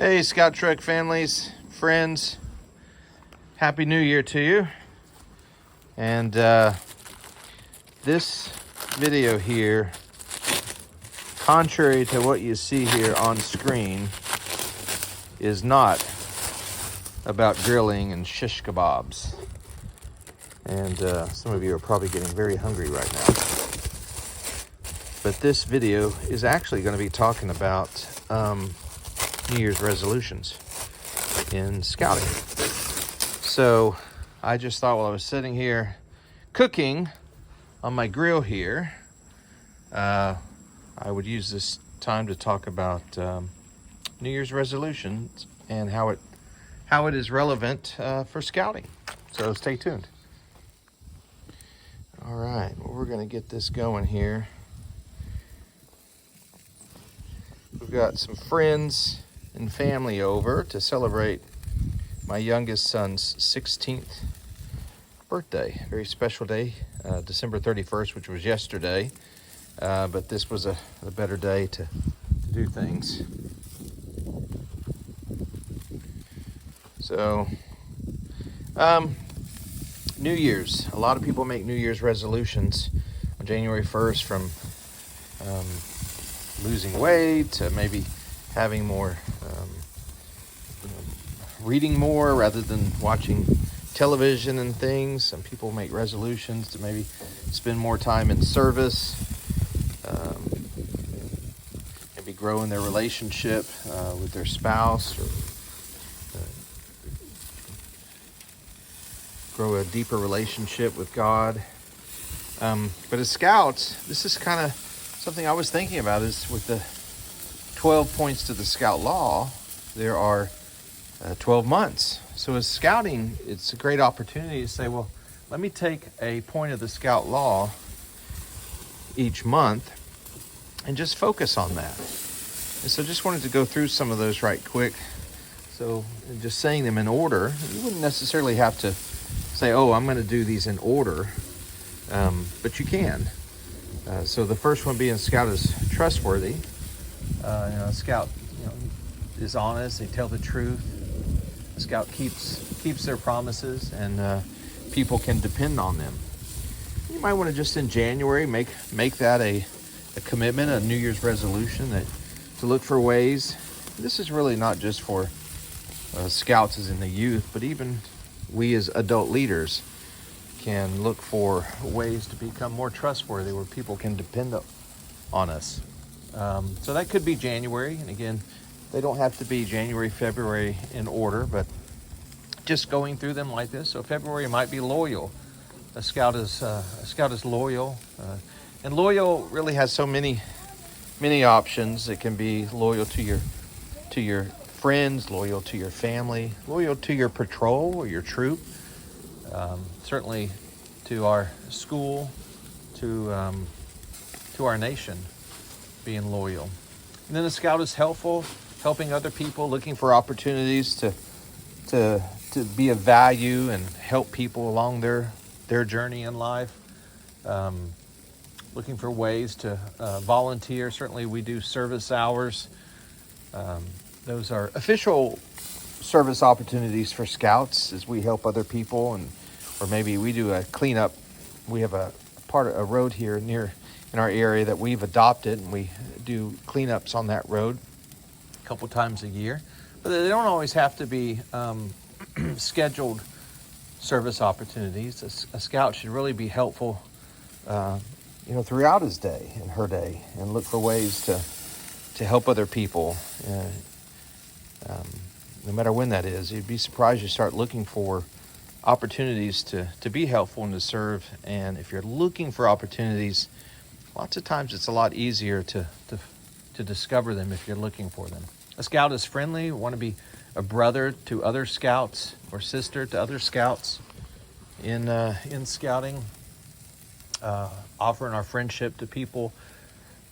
Hey, Scout Trek families, friends, Happy New Year to you. And this video here, contrary to what you see here on screen, is not about grilling and shish kebabs. And some of you are probably getting very hungry right now. But this video is actually going to be talking about New Year's resolutions in scouting. So I just thought while I was sitting here cooking on my grill here, I would use this time to talk about New Year's resolutions and how it is relevant for scouting. So stay tuned. All right, well, we're going to get this going here. We've got some friends and family over to celebrate my youngest son's 16th birthday. Very special day, December 31st, which was yesterday. But this was a better day to do things. So, New Year's. A lot of people make New Year's resolutions on January 1st, from losing weight to maybe having more, reading more rather than watching television and things. Some people make resolutions to maybe spend more time in service, maybe grow in their relationship with their spouse, or grow a deeper relationship with God. But as scouts, this is kind of something I was thinking about, is with the 12 points to the Scout Law, there are 12 months. So as scouting, it's a great opportunity to say, well, let me take a point of the Scout Law each month and just focus on that. And so just wanted to go through some of those right quick. So just saying them in order, you wouldn't necessarily have to say, oh, I'm going to do these in order, but you can. So the first one being Scout is trustworthy. Scout, is honest. They tell the truth. A Scout keeps their promises, and people can depend on them. You might want to just in January make that a commitment, a New Year's resolution, to look for ways. This is really not just for Scouts as in the youth, but even we as adult leaders can look for ways to become more trustworthy, where people can depend on us. So that could be January. And again, they don't have to be January, February in order, but just going through them like this. So February might be loyal. A scout is loyal. And loyal really has so many options. It can be loyal to your friends, loyal to your family, loyal to your patrol or your troop, certainly to our school, to our nation, being loyal. And then the Scout is helpful, helping other people, looking for opportunities to be of value and help people along their journey in life. Looking for ways to volunteer. Certainly we do service hours. Those are official service opportunities for Scouts, as we help other people, or maybe we do a cleanup. We have a road here in our area that we've adopted, and we do cleanups on that road a couple times a year. But they don't always have to be scheduled service opportunities. A Scout should really be helpful, throughout his day and her day, and look for ways to help other people. No matter when that is, you'd be surprised you start looking for opportunities to be helpful and to serve. And if you're looking for opportunities, lots of times it's a lot easier to discover them if you're looking for them. A Scout is friendly. We want to be a brother to other Scouts or sister to other Scouts in scouting, offering our friendship to people.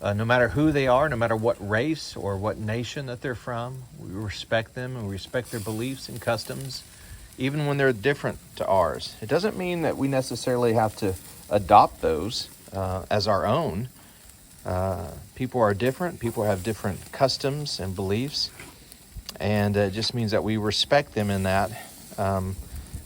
No matter who they are, no matter what race or what nation that they're from, we respect them and we respect their beliefs and customs, even when they're different to ours. It doesn't mean that we necessarily have to adopt those as our own. People are different. People have different customs and beliefs. And it just means that we respect them in that,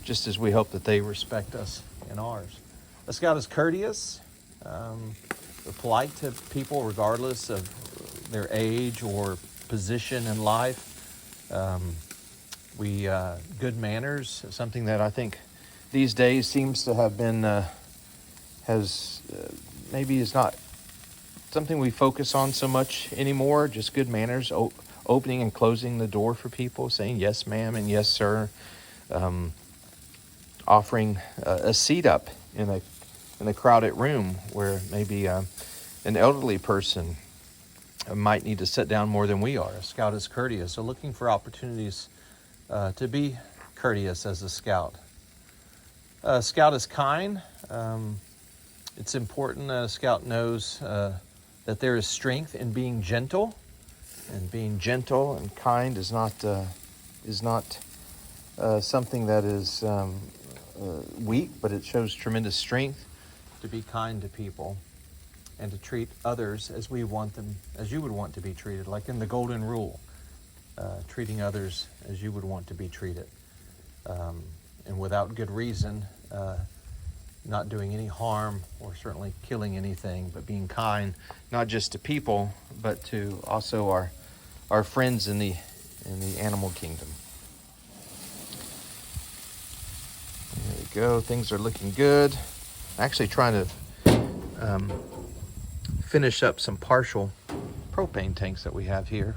just as we hope that they respect us in ours. A scout is courteous. They're polite to people regardless of their age or position in life. Good manners, something that I think these days seems to have been, maybe is not something we focus on so much anymore. Just good manners, opening and closing the door for people, saying yes ma'am and yes sir, offering a seat up in a crowded room where maybe an elderly person might need to sit down more than we are. A scout is courteous, so looking for opportunities to be courteous as a scout. A scout is kind. It's important that a scout knows that there is strength in being gentle, and being gentle and kind is not something that is weak, but it shows tremendous strength to be kind to people and to treat others as you would want to be treated, like in the Golden Rule, treating others as you would want to be treated, and without good reason, not doing any harm or certainly killing anything, but being kind, not just to people, but to also our friends in the animal kingdom. There we go. Things are looking good. I'm actually trying to finish up some partial propane tanks that we have here.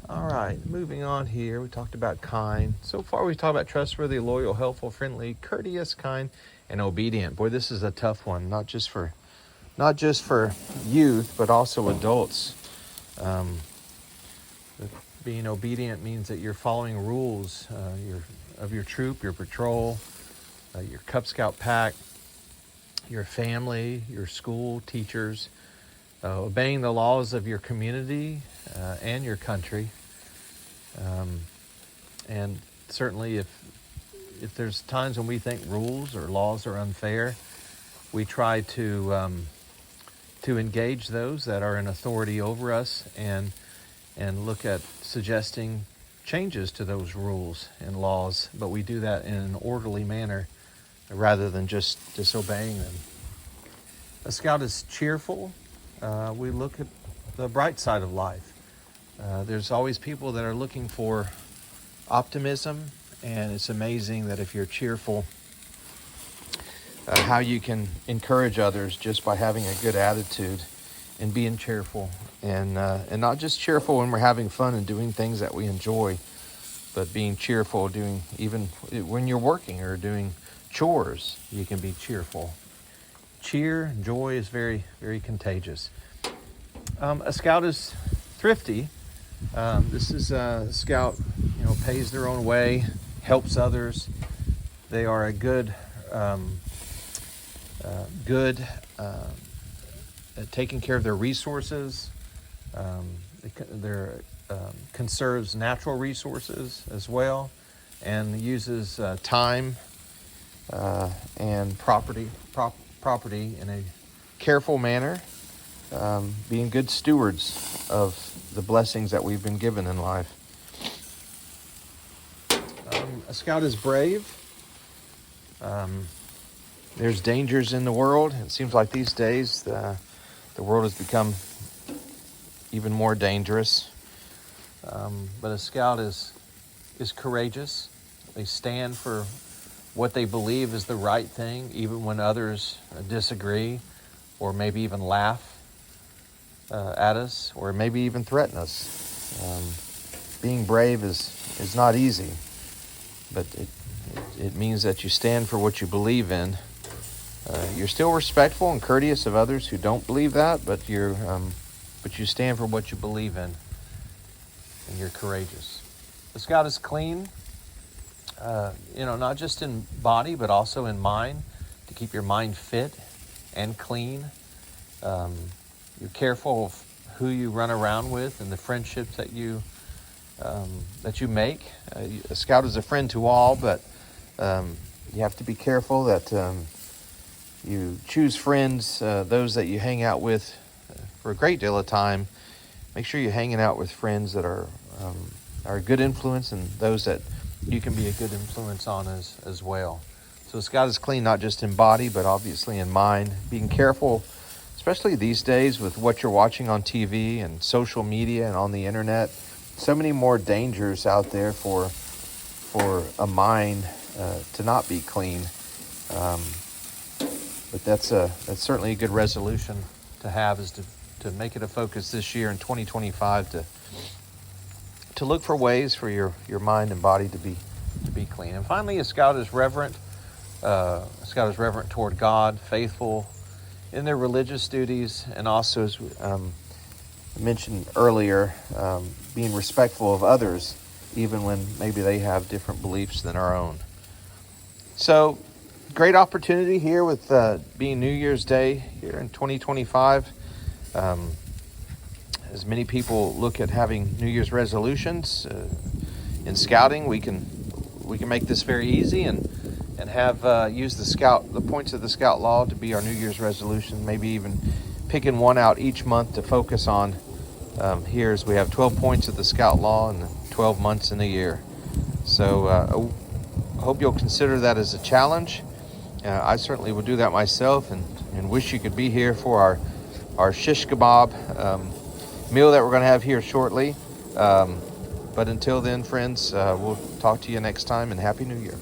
All right, moving on here. We talked about kind. So far we talked about trustworthy, loyal, helpful, friendly, courteous, kind, and obedient. Boy, this is a tough one, not just for youth, but also adults. Being obedient means that you're following rules of your troop, your patrol, your Cub Scout pack, your family, your school, teachers, obeying the laws of your community and your country. And certainly if there's times when we think rules or laws are unfair, we try to engage those that are in authority over us and look at suggesting changes to those rules and laws, but we do that in an orderly manner rather than just disobeying them. A scout is cheerful. We look at the bright side of life. There's always people that are looking for optimism, and it's amazing that if you're cheerful, how you can encourage others just by having a good attitude and being cheerful, and not just cheerful when we're having fun and doing things that we enjoy, but being cheerful doing even when you're working or doing chores. You can be cheerful. Cheer, joy is very, very contagious. A scout is thrifty. This is a scout, pays their own way, helps others. They are a good at taking care of their resources. They're conserves natural resources as well, and uses time and property in a careful manner, being good stewards of the blessings that we've been given in life. A scout is brave. There's dangers in the world. It seems like these days the world has become even more dangerous. But a scout is courageous. They stand for what they believe is the right thing, even when others disagree or maybe even laugh at us or maybe even threaten us. Being brave is not easy, but it means that you stand for what you believe in. You're still respectful and courteous of others who don't believe that, but you stand for what you believe in, and you're courageous. The scout is clean, not just in body, but also in mind, to keep your mind fit and clean. You're careful of who you run around with and the friendships that you make. A scout is a friend to all, but you have to be careful that you choose friends, those that you hang out with for a great deal of time. Make sure you're hanging out with friends that are are a good influence, and those that you can be a good influence on as well. So Scout is clean not just in body, but obviously in mind. Being careful, especially these days with what you're watching on TV and social media and on the internet. So many more dangers out there for a mind to not be clean. But that's certainly a good resolution to have, is to make it a focus this year in 2025 to look for ways for your mind and body to be clean. And finally, a Scout is reverent. A Scout is reverent toward God, faithful in their religious duties, and also, as I mentioned earlier, being respectful of others, even when maybe they have different beliefs than our own. So, great opportunity here with being New Year's Day here in 2025. As many people look at having New Year's resolutions in scouting, we can make this very easy and have use the points of the Scout Law to be our New Year's resolution. Maybe even picking one out each month to focus on. Here, as we have 12 points of the Scout Law and 12 months in a year. So I hope you'll consider that as a challenge. I certainly would do that myself, and wish you could be here for our shish kebab meal that we're going to have here shortly. But until then, friends, we'll talk to you next time, and Happy New Year.